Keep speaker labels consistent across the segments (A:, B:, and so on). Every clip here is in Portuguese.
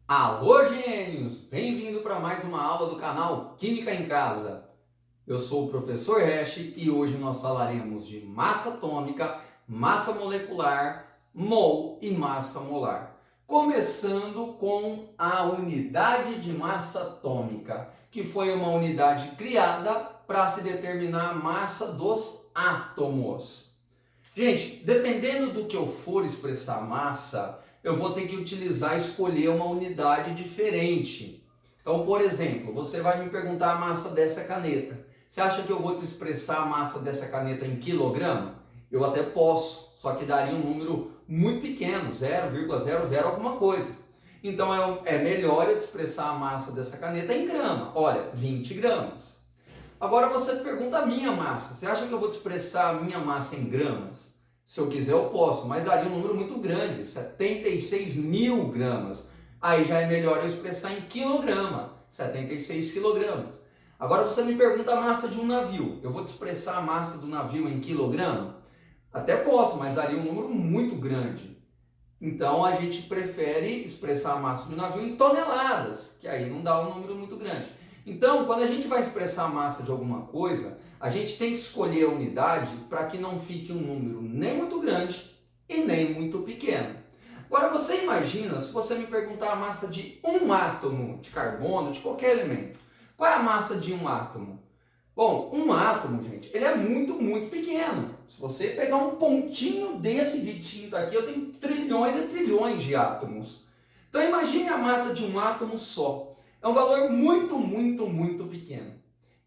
A: Alô, gênios! Bem-vindo para mais uma aula do canal Química em Casa. Eu sou o professor Hash e hoje nós falaremos de massa atômica, massa molecular, mol e massa molar. Começando com a unidade de massa atômica, que foi uma unidade criada para se determinar a massa dos átomos. Gente, dependendo do que eu for expressar massa, eu vou ter que escolher uma unidade diferente. Então, por exemplo, você vai me perguntar a massa dessa caneta. Você acha que eu vou te expressar a massa dessa caneta em quilograma? Eu até posso, só que daria um número muito pequeno, 0,00 alguma coisa. Então é melhor eu te expressar a massa dessa caneta em grama. Olha, 20 gramas. Agora você pergunta a minha massa. Você acha que eu vou te expressar a minha massa em gramas? Se eu quiser eu posso, mas daria um número muito grande, 76 mil gramas. Aí já é melhor eu expressar em quilograma, 76 quilogramas. Agora você me pergunta a massa de um navio. Eu vou te expressar a massa do navio em quilograma? Até posso, mas daria um número muito grande. Então a gente prefere expressar a massa do navio em toneladas, que aí não dá um número muito grande. Então, quando a gente vai expressar a massa de alguma coisa, a gente tem que escolher a unidade para que não fique um número nem muito grande e nem muito pequeno. Agora você imagina se você me perguntar a massa de um átomo de carbono, de qualquer elemento. Qual é a massa de um átomo? Bom, um átomo, gente, ele é muito pequeno. Se você pegar um pontinho desse de tinta aqui, eu tenho trilhões e trilhões de átomos. Então imagine a massa de um átomo só. É um valor muito pequeno.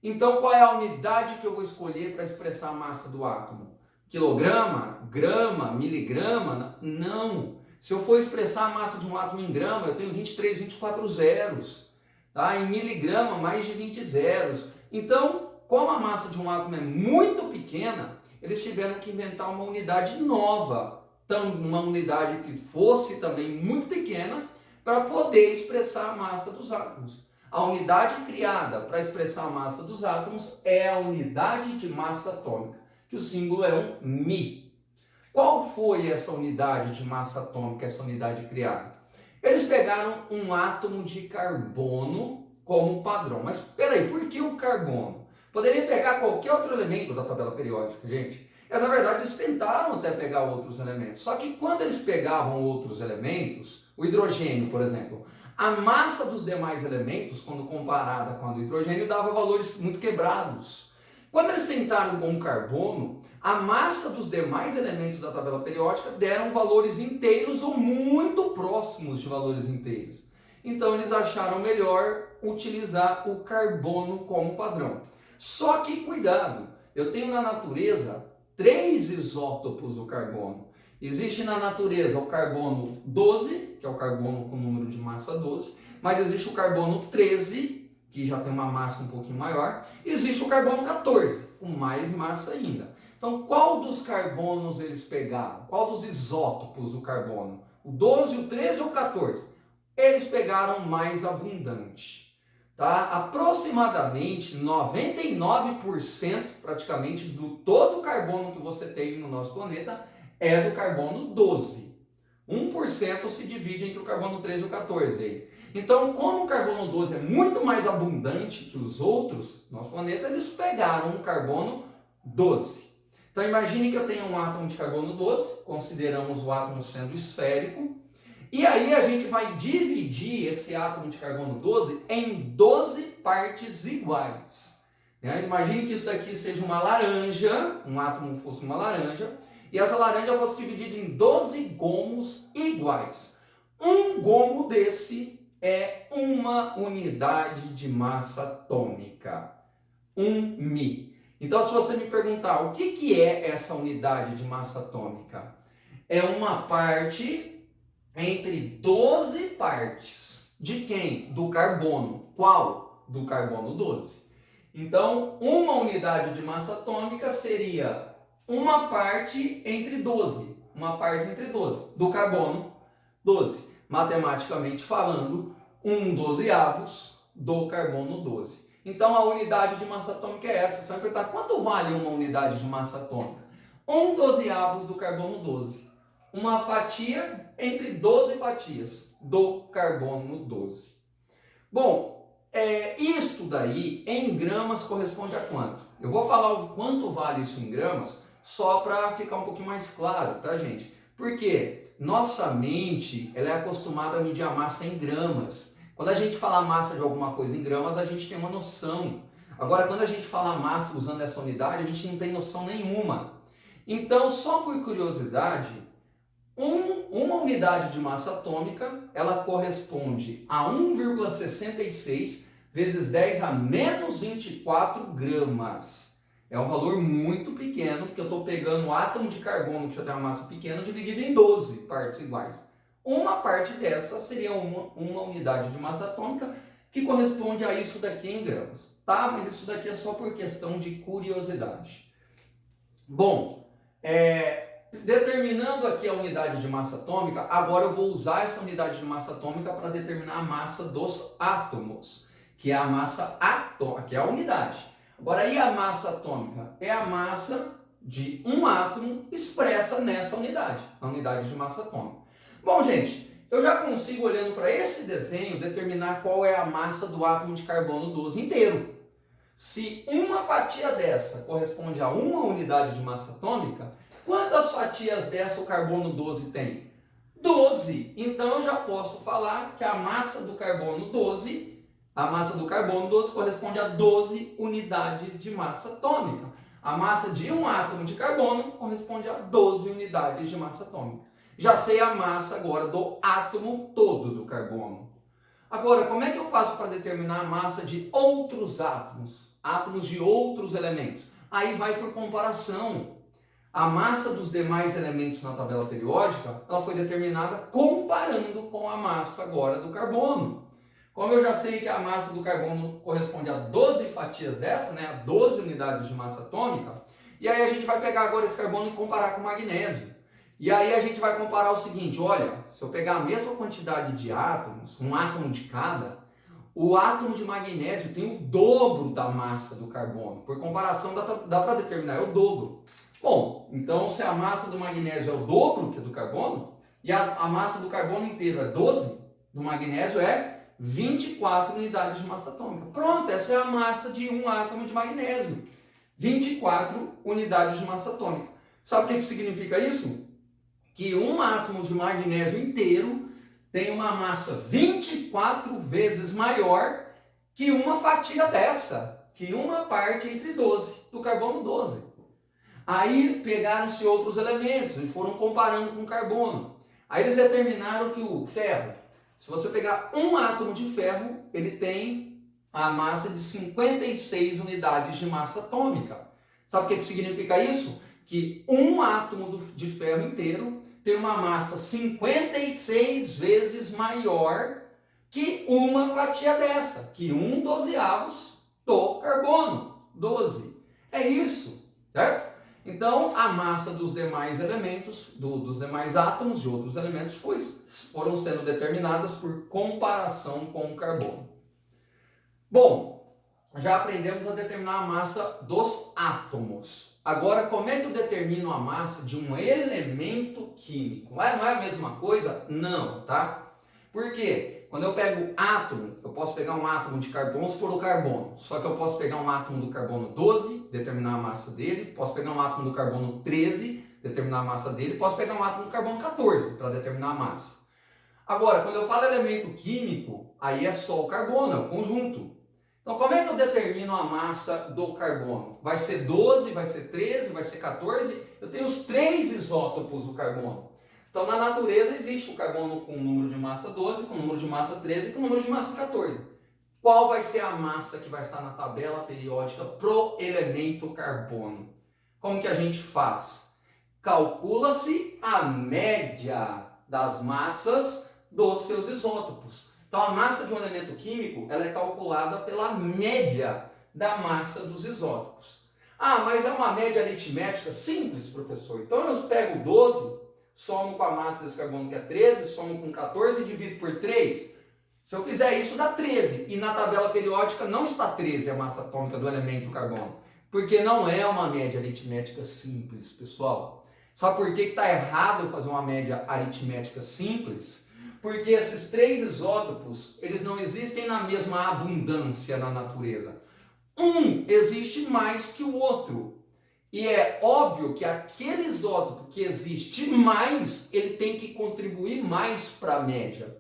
A: Então qual é a unidade que eu vou escolher para expressar a massa do átomo? Quilograma? Grama? Miligrama? Não. Se eu for expressar a massa de um átomo em grama, eu tenho 23, 24 zeros. Tá? Em miligrama, mais de 20 zeros. Então, como a massa de um átomo é muito pequena, eles tiveram que inventar uma unidade nova. Então, uma unidade que fosse também muito pequena, para poder expressar a massa dos átomos. A unidade criada para expressar a massa dos átomos é a unidade de massa atômica, que o símbolo é um Mi. Qual foi essa unidade de massa atômica, essa unidade criada? Eles pegaram um átomo de carbono como padrão. Mas espera aí, por que o carbono? Poderia pegar qualquer outro elemento da tabela periódica, gente. Na verdade, eles tentaram até pegar outros elementos. Só que quando eles pegavam outros elementos, o hidrogênio, por exemplo, a massa dos demais elementos, quando comparada com a do hidrogênio, dava valores muito quebrados. Quando eles tentaram com o carbono, a massa dos demais elementos da tabela periódica deram valores inteiros ou muito próximos de valores inteiros. Então eles acharam melhor utilizar o carbono como padrão. Só que cuidado, eu tenho na natureza 3 isótopos do carbono. Existe na natureza o carbono 12, que é o carbono com número de massa 12, mas existe o carbono 13, que já tem uma massa um pouquinho maior, e existe o carbono 14, com mais massa ainda. Então, qual dos carbonos eles pegaram? Qual dos isótopos do carbono? O 12, o 13 ou o 14? Eles pegaram o mais abundante. Tá? Aproximadamente 99% praticamente do todo o carbono que você tem no nosso planeta é do carbono 12. 1% se divide entre o carbono 13 e o 14. Aí. Então, como o carbono 12 é muito mais abundante que os outros no nosso planeta, eles pegaram o carbono 12. Então, imagine que eu tenho um átomo de carbono 12, consideramos o átomo sendo esférico, e aí a gente vai dividir esse átomo de carbono 12 em 12 partes iguais. Imagine que isso daqui seja uma laranja, um átomo fosse uma laranja, e essa laranja fosse dividida em 12 gomos iguais. Um gomo desse é uma unidade de massa atômica, um Mi. Então, se você me perguntar o que é essa unidade de massa atômica, é uma parte entre 12 partes. De quem? Do carbono. Qual? Do carbono 12. Então, uma unidade de massa atômica seria uma parte entre 12. Uma parte entre 12. Do carbono 12. Matematicamente falando, 1/12 do carbono 12. Então, a unidade de massa atômica é essa. Você vai perguntar, quanto vale uma unidade de massa atômica? 1/12 do carbono 12. uma fatia entre 12 fatias do carbono 12. Bom, isto daí em gramas corresponde a quanto? Eu vou falar o quanto vale isso em gramas só para ficar um pouquinho mais claro, tá, gente? Porque nossa mente ela é acostumada a medir a massa em gramas. Quando a gente fala massa de alguma coisa em gramas, a gente tem uma noção. Agora, quando a gente fala massa usando essa unidade, a gente não tem noção nenhuma. Então, só por curiosidade, uma unidade de massa atômica, ela corresponde a 1,66 vezes 10 a menos 24 gramas. É um valor muito pequeno, porque eu estou pegando o átomo de carbono, que já tem uma massa pequena, dividido em 12 partes iguais. Uma parte dessa seria uma unidade de massa atômica, que corresponde a isso daqui em gramas. Tá? Mas isso daqui é só por questão de curiosidade. Bom, determinando aqui a unidade de massa atômica, agora eu vou usar essa unidade de massa atômica para determinar a massa dos átomos, que é a massa atômica, que é a unidade. Agora, e a massa atômica? É a massa de um átomo expressa nessa unidade, a unidade de massa atômica. Bom, gente, eu já consigo, olhando para esse desenho, determinar qual é a massa do átomo de carbono 12 inteiro. Se uma fatia dessa corresponde a uma unidade de massa atômica, quantas fatias dessa o carbono 12 tem? 12. Então eu já posso falar que a massa do carbono 12 corresponde a 12 unidades de massa atômica. A massa de um átomo de carbono corresponde a 12 unidades de massa atômica. Já sei a massa agora do átomo todo do carbono. Agora, como é que eu faço para determinar a massa de outros átomos? Átomos de outros elementos? Aí vai por comparação. A massa dos demais elementos na tabela periódica, ela foi determinada comparando com a massa agora do carbono. Como eu já sei que a massa do carbono corresponde a 12 fatias dessa, né, a 12 unidades de massa atômica, e aí a gente vai pegar agora esse carbono e comparar com o magnésio. E aí a gente vai comparar o seguinte, olha, se eu pegar a mesma quantidade de átomos, um átomo de cada, o átomo de magnésio tem o dobro da massa do carbono. Por comparação, dá para determinar, é o dobro. Bom, então se a massa do magnésio é o dobro que a do carbono, e a massa do carbono inteiro é 12, do magnésio é 24 unidades de massa atômica. Pronto, essa é a massa de um átomo de magnésio. 24 unidades de massa atômica. Sabe o que significa isso? Que um átomo de magnésio inteiro tem uma massa 24 vezes maior que uma fatia dessa, que uma parte entre 12, do carbono 12. Aí pegaram-se outros elementos e foram comparando com o carbono. Aí eles determinaram que o ferro, se você pegar um átomo de ferro, ele tem a massa de 56 unidades de massa atômica. Sabe o que significa isso? Que um átomo de ferro inteiro tem uma massa 56 vezes maior que uma fatia dessa, que 1/12 do carbono 12. É isso, certo? Então, a massa dos demais elementos, dos demais átomos de outros elementos foram sendo determinadas por comparação com o carbono. Bom, já aprendemos a determinar a massa dos átomos. Agora, como é que eu determino a massa de um elemento químico? Não é a mesma coisa? Não, tá? Por quê? Quando eu pego átomo, eu posso pegar um átomo de carbono, vamos supor o carbono. Só que eu posso pegar um átomo do carbono 12, determinar a massa dele. Posso pegar um átomo do carbono 13, determinar a massa dele. Posso pegar um átomo do carbono 14 para determinar a massa. Agora, quando eu falo elemento químico, aí é só o carbono, é o conjunto. Então, como é que eu determino a massa do carbono? Vai ser 12, vai ser 13, vai ser 14? Eu tenho os 3 isótopos do carbono. Então, na natureza existe o carbono com número de massa 12, com número de massa 13 e com número de massa 14. Qual vai ser a massa que vai estar na tabela periódica pro elemento carbono? Como que a gente faz? Calcula-se a média das massas dos seus isótopos. Então, a massa de um elemento químico ela é calculada pela média da massa dos isótopos. Ah, mas é uma média aritmética simples, professor. Então, eu pego 12, somo com a massa desse carbono que é 13, somo com 14 e divido por 3. Se eu fizer isso, dá 13. E na tabela periódica não está 13 a massa atômica do elemento carbono. Porque não é uma média aritmética simples, pessoal. Sabe por que está errado eu fazer uma média aritmética simples? Porque esses três isótopos, eles não existem na mesma abundância na natureza. Um existe mais que o outro. E é óbvio que aquele isótopo que existe mais, ele tem que contribuir mais para a média.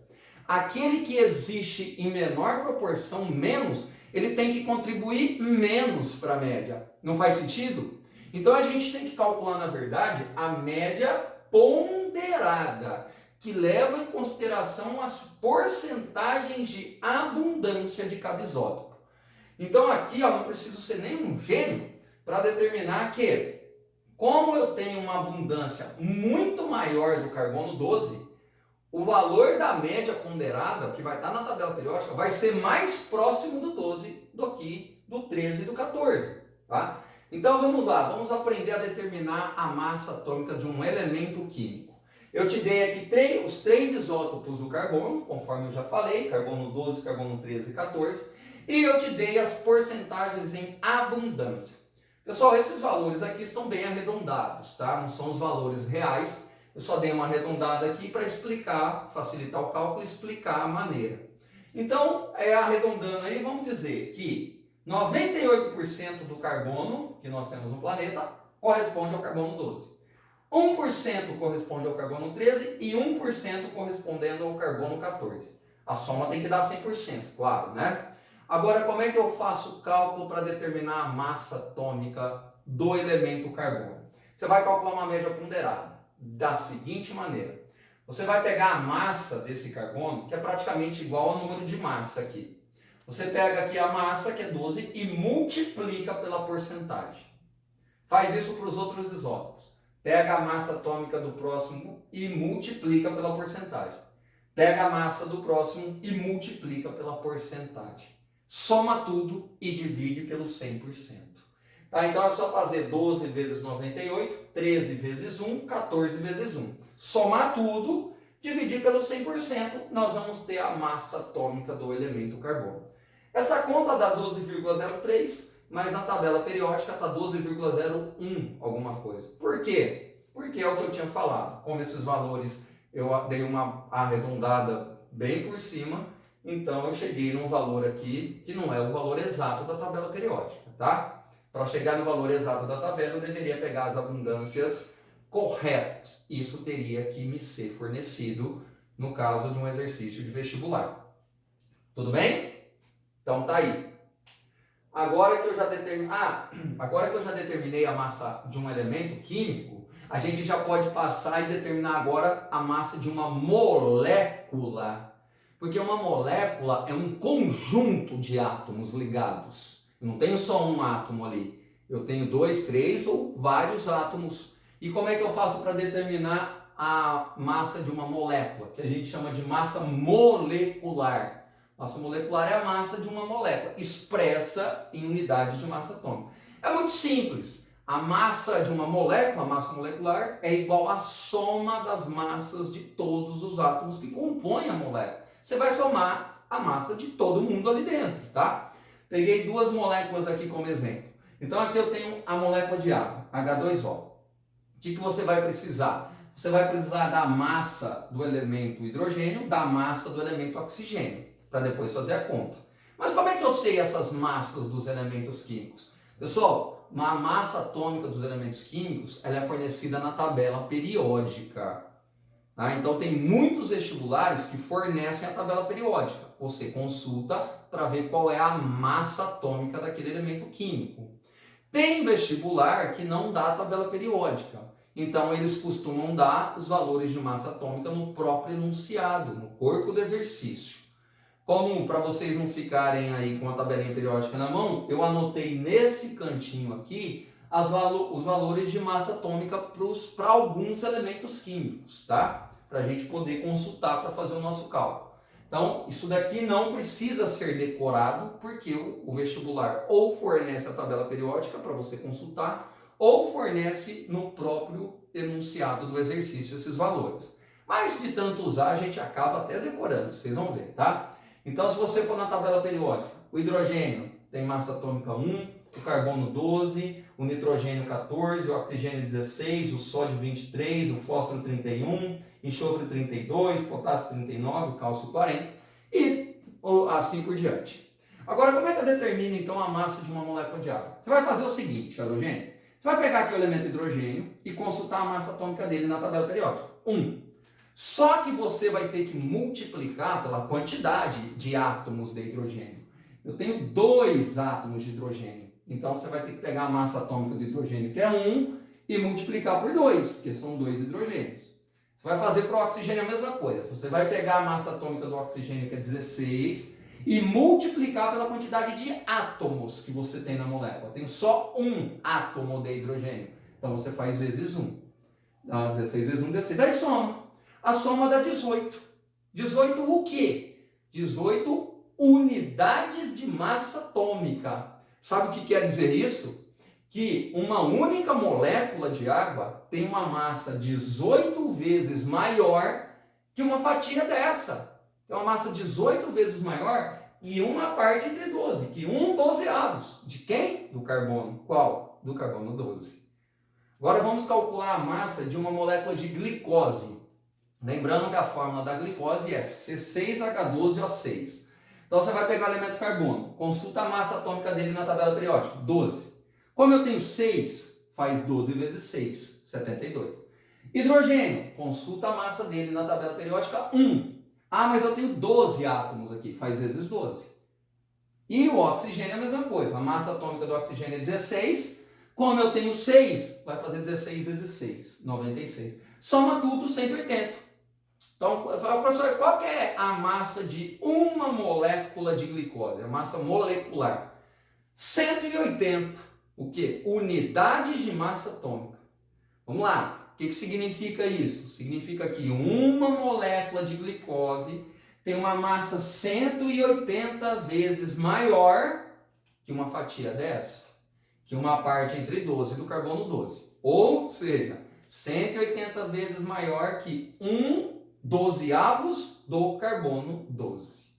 A: Aquele que existe em menor proporção, menos, ele tem que contribuir menos para a média. Não faz sentido? Então a gente tem que calcular, na verdade, a média ponderada, que leva em consideração as porcentagens de abundância de cada isótopo. Então aqui eu não preciso ser nenhum gênio para determinar que, como eu tenho uma abundância muito maior do carbono 12, o valor da média ponderada, que vai estar na tabela periódica, vai ser mais próximo do 12 do que do 13 e do 14. Tá? Então vamos lá, vamos aprender a determinar a massa atômica de um elemento químico. Eu te dei aqui os três isótopos do carbono, conforme eu já falei, carbono 12, carbono 13 e 14, e eu te dei as porcentagens em abundância. Pessoal, esses valores aqui estão bem arredondados, tá? Não são os valores reais, eu só dei uma arredondada aqui para explicar, facilitar o cálculo e explicar a maneira. Então, arredondando aí, vamos dizer que 98% do carbono que nós temos no planeta corresponde ao carbono 12. 1% corresponde ao carbono 13 e 1% correspondendo ao carbono 14. A soma tem que dar 100%, claro, né? Agora, como é que eu faço o cálculo para determinar a massa atômica do elemento carbono? Você vai calcular uma média ponderada da seguinte maneira. Você vai pegar a massa desse carbono, que é praticamente igual ao número de massa aqui. Você pega aqui a massa, que é 12, e multiplica pela porcentagem. Faz isso para os outros isótopos. Pega a massa atômica do próximo e multiplica pela porcentagem. Pega a massa do próximo e multiplica pela porcentagem. Soma tudo e divide pelo 100%. Tá? Então é só fazer 12 vezes 98, 13 vezes 1, 14 vezes 1. Somar tudo, dividir pelo 100%, nós vamos ter a massa atômica do elemento carbono. Essa conta dá 12,03, mas na tabela periódica está 12,01 alguma coisa. Por quê? Porque é o que eu tinha falado. Como esses valores eu dei uma arredondada bem por cima, então eu cheguei num valor aqui que não é o valor exato da tabela periódica, tá? Para chegar no valor exato da tabela, eu deveria pegar as abundâncias corretas. Isso teria que me ser fornecido no caso de um exercício de vestibular. Tudo bem? Então tá aí. Agora que eu já determinei a massa de um elemento químico, a gente já pode passar e determinar agora a massa de uma molécula. Porque uma molécula é um conjunto de átomos ligados. Eu não tenho só um átomo ali. Eu tenho 2, 3 ou vários átomos. E como é que eu faço para determinar a massa de uma molécula? Que a gente chama de massa molecular. Massa molecular é a massa de uma molécula, expressa em unidade de massa atômica. É muito simples. A massa de uma molécula, a massa molecular, é igual à soma das massas de todos os átomos que compõem a molécula. Você vai somar a massa de todo mundo ali dentro, tá? Peguei duas moléculas aqui como exemplo. Então aqui eu tenho a molécula de água, H2O. O que você vai precisar? Você vai precisar da massa do elemento hidrogênio, da massa do elemento oxigênio, para depois fazer a conta. Mas como é que eu sei essas massas dos elementos químicos? Pessoal, a massa atômica dos elementos químicos ela é fornecida na tabela periódica. Tá? Então tem muitos vestibulares que fornecem a tabela periódica. Você consulta para ver qual é a massa atômica daquele elemento químico. Tem vestibular que não dá a tabela periódica. Então eles costumam dar os valores de massa atômica no próprio enunciado, no corpo do exercício. Como para vocês não ficarem aí com a tabelinha periódica na mão, eu anotei nesse cantinho aqui os valores de massa atômica para alguns elementos químicos, tá? Para a gente poder consultar para fazer o nosso cálculo. Então, isso daqui não precisa ser decorado, porque o vestibular ou fornece a tabela periódica para você consultar, ou fornece no próprio enunciado do exercício esses valores. Mas de tanto usar, a gente acaba até decorando, vocês vão ver, tá? Então, se você for na tabela periódica, o hidrogênio tem massa atômica 1, o carbono 12, o nitrogênio 14, o oxigênio 16, o sódio 23, o fósforo 31, enxofre 32, potássio 39, cálcio 40 e assim por diante. Agora, como é que eu determino então a massa de uma molécula de água? Você vai fazer o seguinte, halogênio. Você vai pegar aqui o elemento hidrogênio e consultar a massa atômica dele na tabela periódica. 1. Só que você vai ter que multiplicar pela quantidade de átomos de hidrogênio. Eu tenho 2 átomos de hidrogênio. Então você vai ter que pegar a massa atômica do hidrogênio, que é 1, e multiplicar por 2, porque são 2 hidrogênios. Você vai fazer para o oxigênio a mesma coisa. Você vai pegar a massa atômica do oxigênio, que é 16, e multiplicar pela quantidade de átomos que você tem na molécula. Eu tenho só 1 átomo de hidrogênio. Então você faz vezes 1. Dá 16 vezes 1, 16. Aí soma. A soma dá 18. 18 o quê? 18 unidades de massa atômica. Sabe o que quer dizer isso? Que uma única molécula de água tem uma massa 18 vezes maior que uma fatia dessa. Tem uma massa 18 vezes maior e uma parte entre 12, que 1/12. De quem? Do carbono. Qual? Do carbono 12. Agora vamos calcular a massa de uma molécula de glicose. Lembrando que a fórmula da glicose é C6H12O6. Então você vai pegar o elemento carbono, consulta a massa atômica dele na tabela periódica, 12. Como eu tenho 6, faz 12 vezes 6, 72. Hidrogênio, consulta a massa dele na tabela periódica, 1. Ah, mas eu tenho 12 átomos aqui, faz vezes 12. E o oxigênio é a mesma coisa, a massa atômica do oxigênio é 16. Como eu tenho 6, vai fazer 16 vezes 6, 96. Soma tudo, 180. Então, eu falo, professor, qual que é a massa de uma molécula de glicose? A massa molecular. 180. O quê? Unidades de massa atômica. Vamos lá. O que significa isso? Significa que uma molécula de glicose tem uma massa 180 vezes maior que uma fatia dessa, que uma parte entre 12 do carbono 12. Ou seja, 180 vezes maior que 1/12 do carbono 12.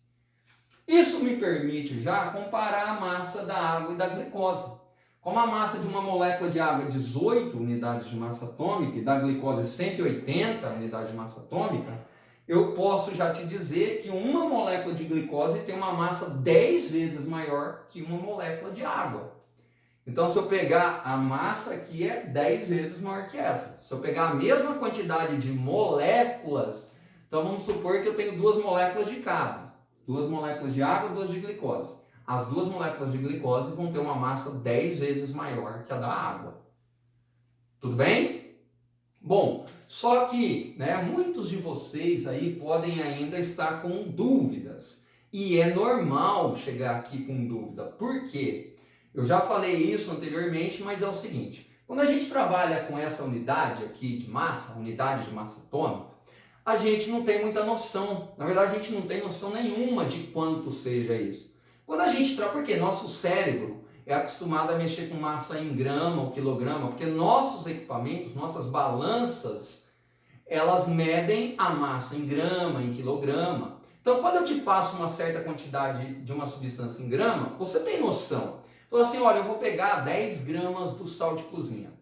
A: Isso me permite já comparar a massa da água e da glicose. Como a massa de uma molécula de água é 18 unidades de massa atômica e da glicose 180 unidades de massa atômica, eu posso já te dizer que uma molécula de glicose tem uma massa 10 vezes maior que uma molécula de água. Então, se eu pegar a massa aqui é 10 vezes maior que essa. Se eu pegar a mesma quantidade de moléculas, então vamos supor que eu tenho 2 moléculas de cada. 2 moléculas de água e 2 de glicose. As 2 moléculas de glicose vão ter uma massa 10 vezes maior que a da água. Tudo bem? Bom, só que muitos de vocês aí podem ainda estar com dúvidas. E é normal chegar aqui com dúvida. Por quê? Eu já falei isso anteriormente, mas é o seguinte. Quando a gente trabalha com essa unidade aqui de massa, unidade de massa atômica, a gente não tem muita noção. Na verdade, a gente não tem noção nenhuma de quanto seja isso. Quando a gente porque nosso cérebro é acostumado a mexer com massa em grama ou quilograma, porque nossos equipamentos, nossas balanças, elas medem a massa em grama, em quilograma. Então, quando eu te passo uma certa quantidade de uma substância em grama, você tem noção. Falou assim, olha, eu vou pegar 10 gramas do sal de cozinha.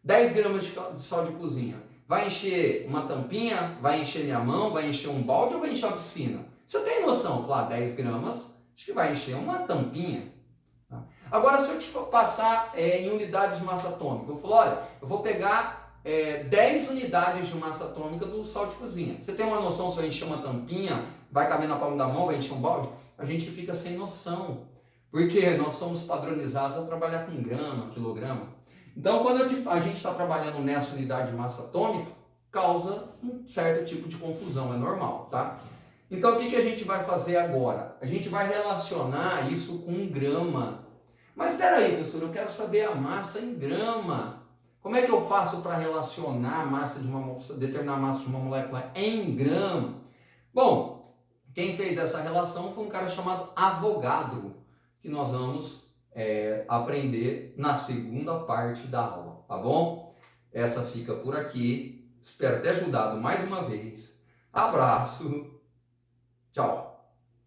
A: 10 gramas de sal de cozinha. Vai encher uma tampinha? Vai encher minha mão? Vai encher um balde ou vai encher uma piscina? Você tem noção? Falar 10 gramas, acho que vai encher uma tampinha. Tá? Agora, se eu te passar em unidades de massa atômica, eu falo, olha, eu vou pegar 10 unidades de massa atômica do sal de cozinha. Você tem uma noção se vai encher uma tampinha, vai caber na palma da mão, vai encher um balde? A gente fica sem noção. Porque nós somos padronizados a trabalhar com grama, quilograma. Então, quando a gente está trabalhando nessa unidade de massa atômica, causa um certo tipo de confusão, é normal, tá? Então, o que a gente vai fazer agora? A gente vai relacionar isso com grama. Mas espera aí, professor, eu quero saber a massa em grama. Como é que eu faço para relacionar a massa determinar a massa de uma molécula em grama? Bom, quem fez essa relação foi um cara chamado Avogadro, que nós vamos aprender na segunda parte da aula, tá bom? Essa fica por aqui. Espero ter ajudado mais uma vez. Abraço. Tchau.